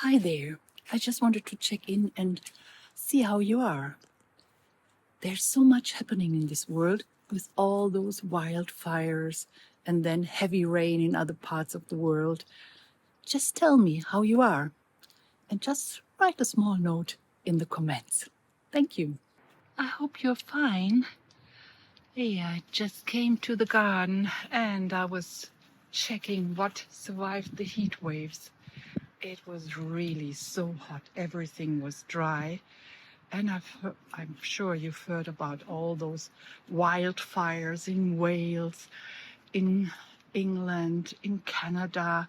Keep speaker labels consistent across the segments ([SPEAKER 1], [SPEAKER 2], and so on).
[SPEAKER 1] Hi there. I just wanted to check in and see how you are. There's so much happening in this world with all those wildfires and then heavy rain in other parts of the world. Just tell me how you are and just write a small note in the comments. Thank you. I hope you're fine. Hey, I just came to the garden and I was checking what survived the heat waves. It was really so hot. Everything was dry. And I'm sure you've heard about all those wildfires in Wales, in England, in Canada,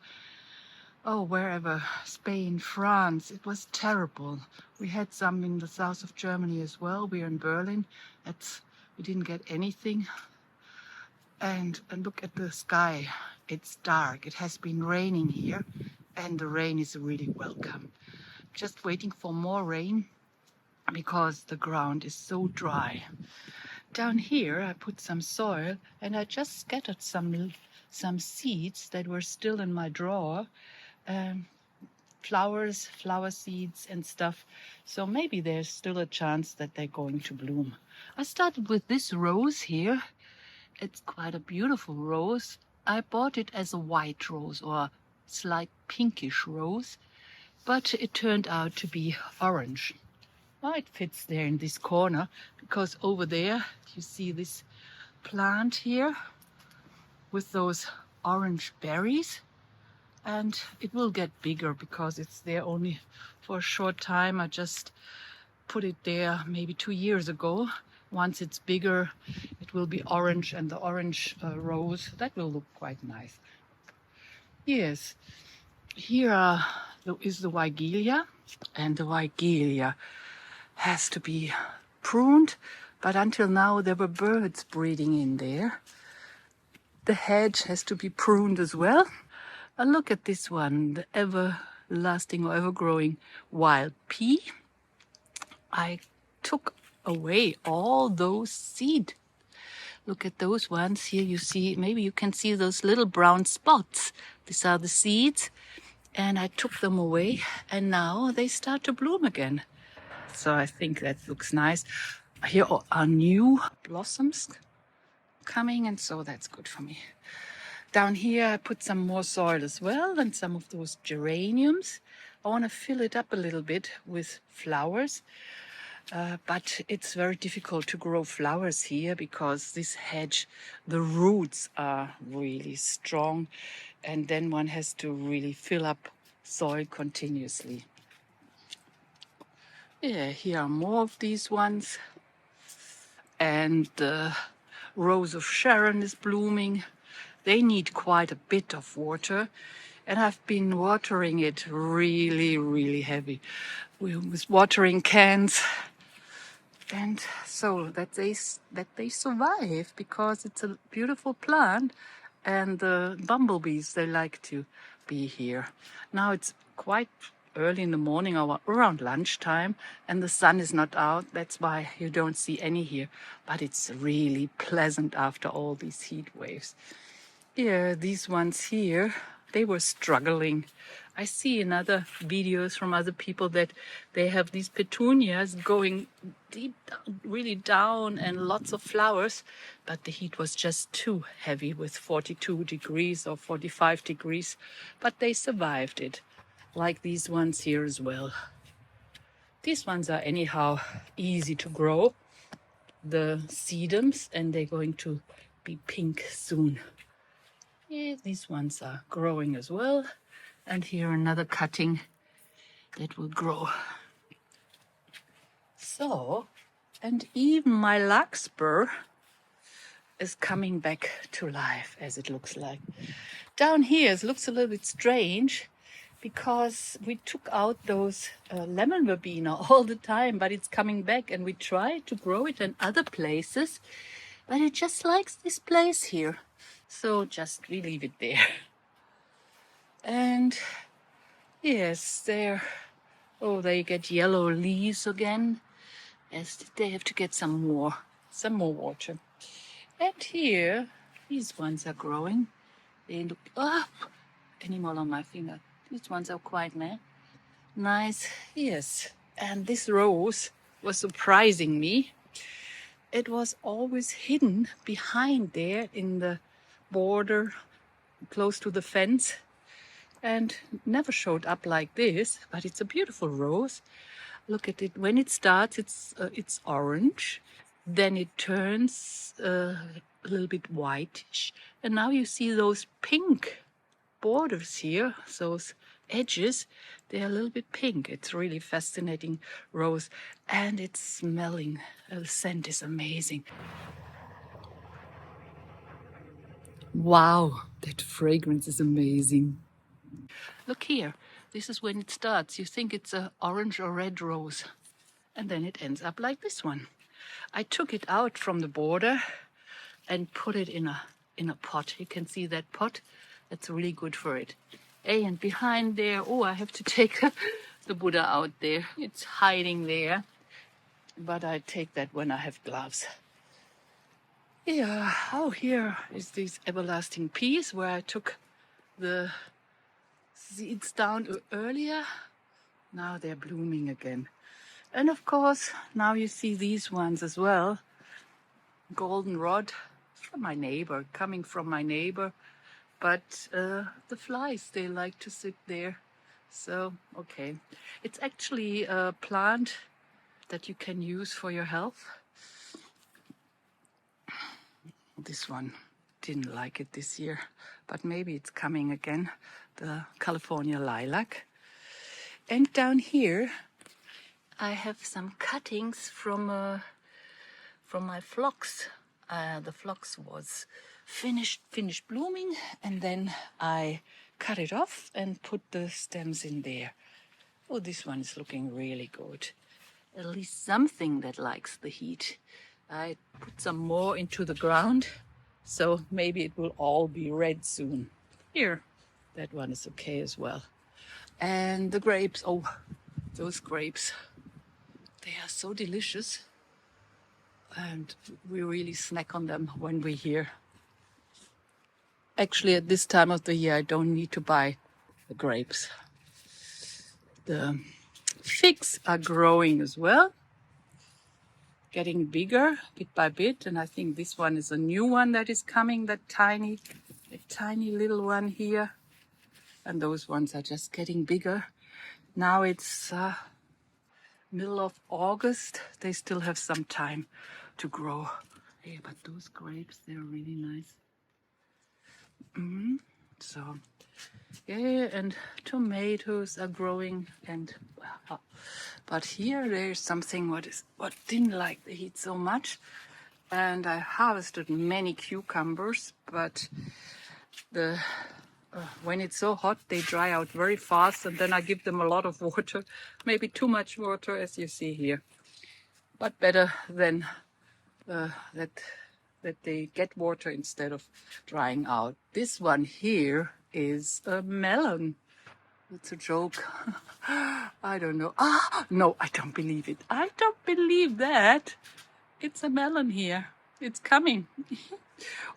[SPEAKER 1] wherever, Spain, France. It was terrible. We had some in the south of Germany as well. We're in Berlin. We didn't get anything. And look at the sky. It's dark. It has been raining here, and the rain is really welcome. Just waiting for more rain because the ground is so dry. Down here I put some soil and I just scattered some seeds that were still in my drawer, flower seeds and stuff. So maybe there's still a chance that they're going to bloom. I started with this rose here. It's quite a beautiful rose. I bought it as a white rose or slight pinkish rose, but it turned out to be orange. Well, it fits there in this corner because over there you see this plant here with those orange berries, and it will get bigger because it's there only for a short time. I just put it there maybe 2 years ago. Once it's bigger, it will be orange, and the orange rose, that will look quite nice. Yes, here is the Weigelia, and the Weigelia has to be pruned, but until now there were birds breeding in there. The hedge has to be pruned as well. And look at this one, the everlasting or ever-growing wild pea. I took away all those seed. Look at those ones here. You see, maybe you can see those little brown spots. These are the seeds, and I took them away, and now they start to bloom again. So I think that looks nice. Here are new blossoms coming, and so that's good for me. Down here I put some more soil as well and some of those geraniums. I want to fill it up a little bit with flowers, but it's very difficult to grow flowers here because this hedge, the roots are really strong, and then one has to really fill up soil continuously. Yeah, here are more of these ones. And the Rose of Sharon is blooming. They need quite a bit of water. And I've been watering it really, really heavy with watering cans. And so that they survive because it's a beautiful plant. And the bumblebees, they like to be here. Now it's quite early in the morning or around lunchtime, and the sun is not out. That's why you don't see any here. But it's really pleasant after all these heat waves. Yeah, these ones here, they were struggling. I see in other videos from other people that they have these petunias going deep down, really down, and lots of flowers, but the heat was just too heavy with 42 degrees or 45 degrees, but they survived it, like these ones here as well. These ones are anyhow easy to grow, the sedums, and they're going to be pink soon. Yeah, these ones are growing as well. And here another cutting that will grow. So, and even my larkspur is coming back to life, as it looks like. Down here it looks a little bit strange because we took out those lemon verbena all the time, but it's coming back, and we tried to grow it in other places, but it just likes this place here. So just we leave it there. And yes, they get yellow leaves again, as they have to get some more water. And here, these ones are growing. They look, animal on my finger. These ones are quite nice. nice. Yes. And this rose was surprising me. It was always hidden behind there in the border close to the fence and never showed up like this, but it's a beautiful rose. Look at it. When it starts, it's orange. Then it turns a little bit whitish. And now you see those pink borders here, those edges, they're a little bit pink. It's really fascinating rose. And it's smelling. The scent is amazing. Wow, that fragrance is amazing. Look here. This is when it starts. You think it's an orange or red rose. And then it ends up like this one. I took it out from the border and put it in a pot. You can see that pot. That's really good for it. Hey, and behind there, oh, I have to take the Buddha out there. It's hiding there. But I take that when I have gloves. Yeah, oh, here is this everlasting peace where I took the seeds down earlier. Now they're blooming again. And of course, now you see these ones as well. Goldenrod from my neighbor, coming from my neighbor. But the flies, they like to sit there. So, okay. It's actually a plant that you can use for your health. This one didn't like it this year, but maybe it's coming again. The California lilac. And down here, I have some cuttings from my phlox. The phlox was finished blooming, and then I cut it off and put the stems in there. Oh, this one is looking really good. At least something that likes the heat. I put some more into the ground, so maybe it will all be red soon. Here, that one is okay as well. And the grapes, oh, those grapes, they are so delicious. And we really snack on them when we're here. Actually, at this time of the year, I don't need to buy the grapes. The figs are growing as well, getting bigger bit by bit. And I think this one is a new one that is coming, that tiny little one here. And those ones are just getting bigger. Now it's middle of August. They still have some time to grow. Yeah, but those grapes, they're really nice. So, yeah, and tomatoes are growing, and but here there's something what didn't like the heat so much, and I harvested many cucumbers, but when it's so hot they dry out very fast, and then I give them a lot of water, maybe too much water, as you see here, but better than that they get water instead of drying out. This one here is a melon. It's a joke. I don't know. No, I don't believe it. I don't believe that. It's a melon here. It's coming.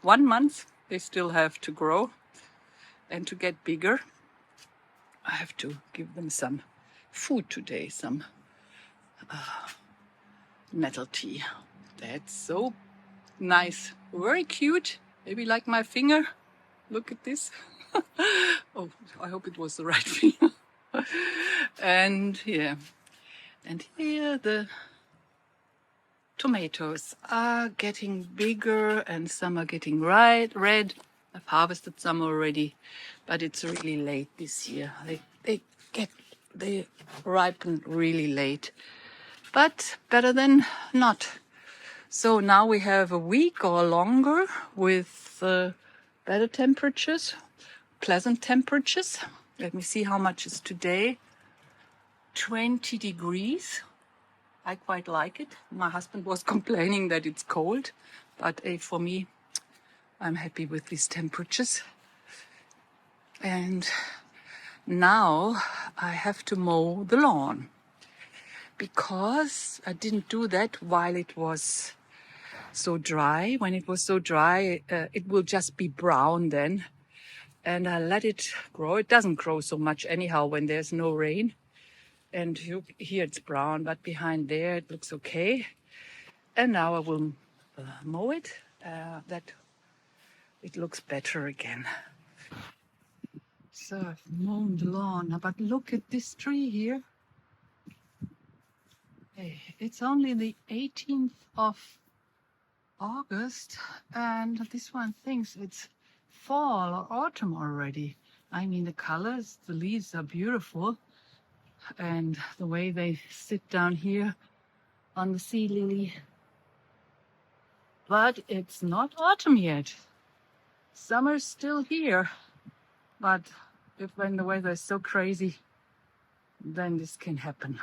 [SPEAKER 1] 1 month they still have to grow and to get bigger. I have to give them some food today, some nettle tea. That's so nice, very cute, maybe like my finger. Look at this. Oh, I hope it was the right finger. And yeah, and here the tomatoes are getting bigger and some are getting red. I've harvested some already, but it's really late this year. They ripen really late, but better than not. So now we have a week or longer with better temperatures, pleasant temperatures. Let me see how much is today. 20 degrees. I quite like it. My husband was complaining that it's cold, but for me, I'm happy with these temperatures. And now I have to mow the lawn, because I didn't do that while it was so dry. When it was so dry, it will just be brown then. And I let it grow. It doesn't grow so much anyhow when there's no rain. And here it's brown, but behind there it looks okay. And now I will mow it, that it looks better again. So I've mown the lawn, but look at this tree here. Hey, it's only the 18th of August, and this one thinks it's fall or autumn already. I mean, the colors, the leaves are beautiful, and the way they sit down here on the sea lily. But it's not autumn yet. Summer's still here, but when the weather is so crazy, then this can happen.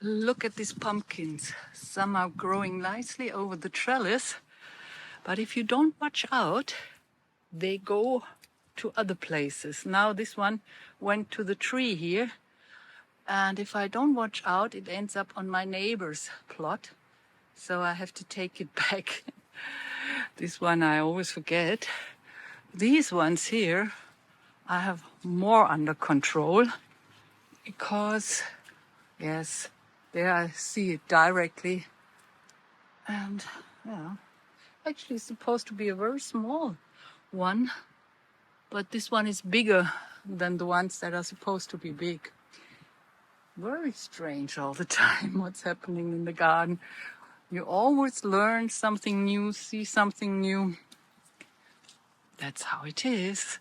[SPEAKER 1] Look at these pumpkins. Some are growing nicely over the trellis, but if you don't watch out, they go to other places. Now this one went to the tree here, and if I don't watch out, it ends up on my neighbor's plot, so I have to take it back. This one I always forget. These ones here I have more under control because, yes, there I see it directly. And yeah, actually it's supposed to be a very small one, but this one is bigger than the ones that are supposed to be big. Very strange all the time what's happening in the garden. You always learn something new, see something new. That's how it is.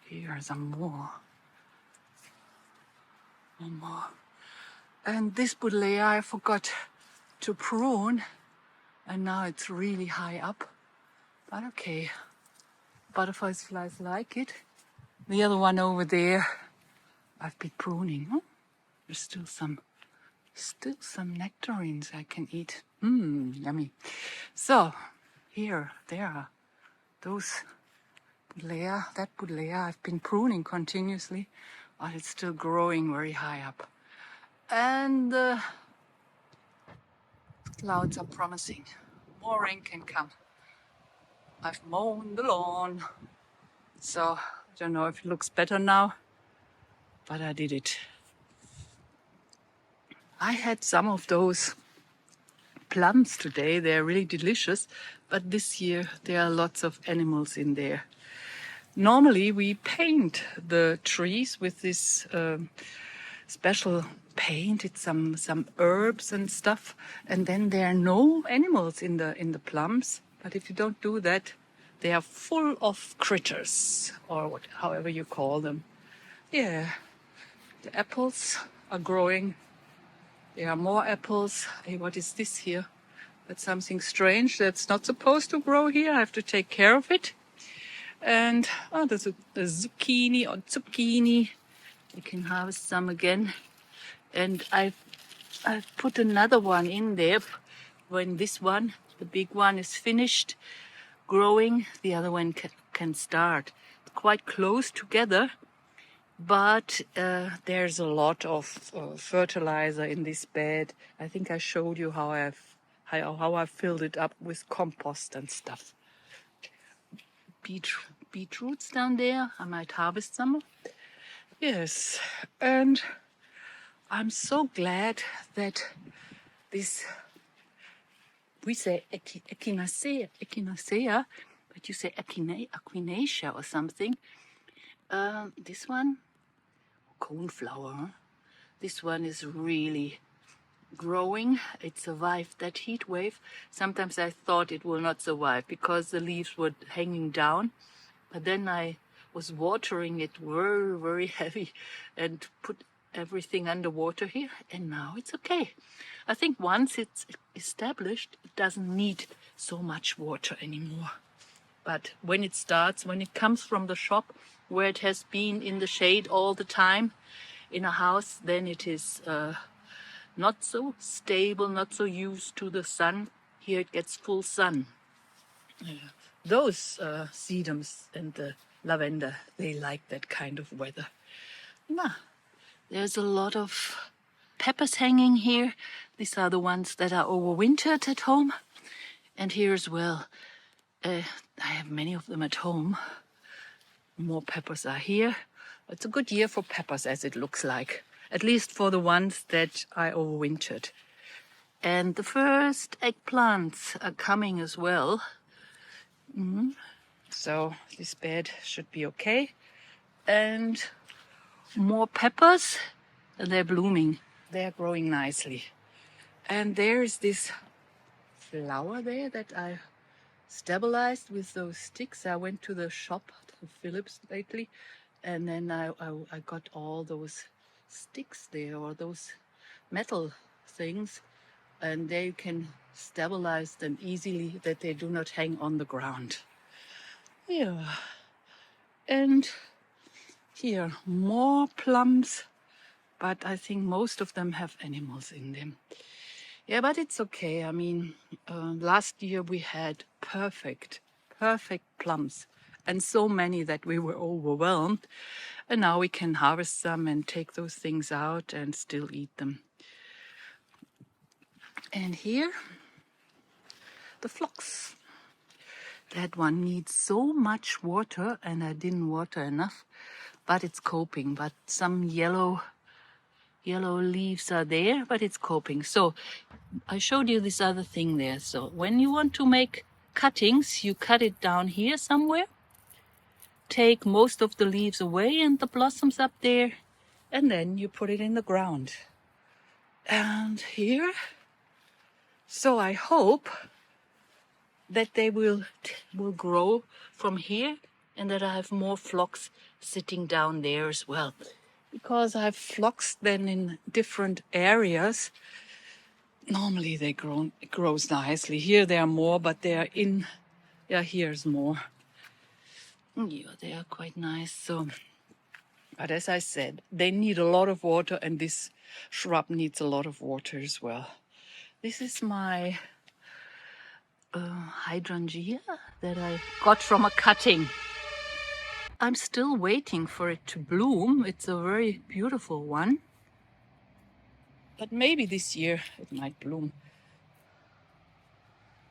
[SPEAKER 1] Here are some more. One more. And this buddleia I forgot to prune, and now it's really high up. But okay, butterflies like it. The other one over there, I've been pruning. There's still some nectarines I can eat. Yummy. So here, there are those buddleia, that buddleia I've been pruning continuously, but it's still growing very high up. And the clouds are promising. More rain can come. I've mown the lawn, so I don't know if it looks better now, but I did it. I had some of those plums today. They're really delicious, but this year there are lots of animals in there. Normally we paint the trees with this special paint. It's some herbs and stuff, and then there are no animals in the plums. But if you don't do that, they are full of critters, or however you call them. Yeah, the apples are growing. There are more apples. Hey, what is this here? That's something strange that's not supposed to grow here. I have to take care of it. And there's a zucchini or zucchini. You can harvest some again. And I've put another one in there. When this one, the big one, is finished growing, the other one can start. Quite close together, but there's a lot of fertilizer in this bed. I think I showed you how I filled it up with compost and stuff. Beetroots down there. I might harvest some. Yes, and I'm so glad that this, we say echinacea, but you say echinacea or something. This one, coneflower, huh? This one is really growing. It survived that heat wave. Sometimes I thought it will not survive because the leaves were hanging down, but then I was watering it very, very heavy and put everything underwater here, and now it's okay. I think once it's established, it doesn't need so much water anymore. But when it starts, when it comes from the shop where it has been in the shade all the time in a house, then it is not so stable, not so used to the sun. Here it gets full sun. Those sedums and the lavender, they like that kind of weather. There's a lot of peppers hanging here. These are the ones that are overwintered at home. And here as well. I have many of them at home. More peppers are here. It's a good year for peppers, as it looks like, at least for the ones that I overwintered. And the first eggplants are coming as well. So this bed should be okay. And more peppers, and they're blooming. They're growing nicely. And there's this flower there that I stabilized with those sticks. I went to the shop, to Phillips lately, and then I got all those sticks there, or those metal things, and they can stabilize them easily, that they do not hang on the ground. Yeah. And here, more plums, but I think most of them have animals in them. Yeah, but it's okay. I mean, last year we had perfect plums, and so many that we were overwhelmed. And now we can harvest some and take those things out and still eat them. And here, the phlox. That one needs so much water, and I didn't water enough, but it's coping. But some yellow leaves are there, but it's coping. So I showed you this other thing there. So when you want to make cuttings, you cut it down here somewhere, take most of the leaves away and the blossoms up there, and then you put it in the ground. And here, so I hope that they will grow from here, and that I have more phlox sitting down there as well. Because I've phlox then in different areas, normally it grows nicely. Here there are more, but they are in, yeah, here's more. Yeah, they are quite nice. So, but as I said, they need a lot of water, and this shrub needs a lot of water as well. This is my hydrangea that I got from a cutting. I'm still waiting for it to bloom. It's a very beautiful one. But maybe this year it might bloom.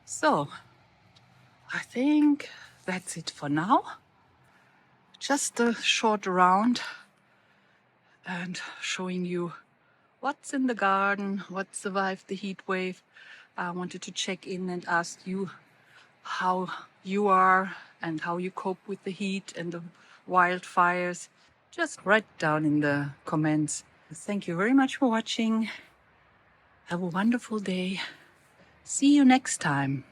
[SPEAKER 1] So, I think that's it for now. Just a short round and showing you what's in the garden, what survived the heat wave. I wanted to check in and ask you how you are and how you cope with the heat and the wildfires. Just write down in the comments. Thank you very much for watching. Have a wonderful day. See you next time.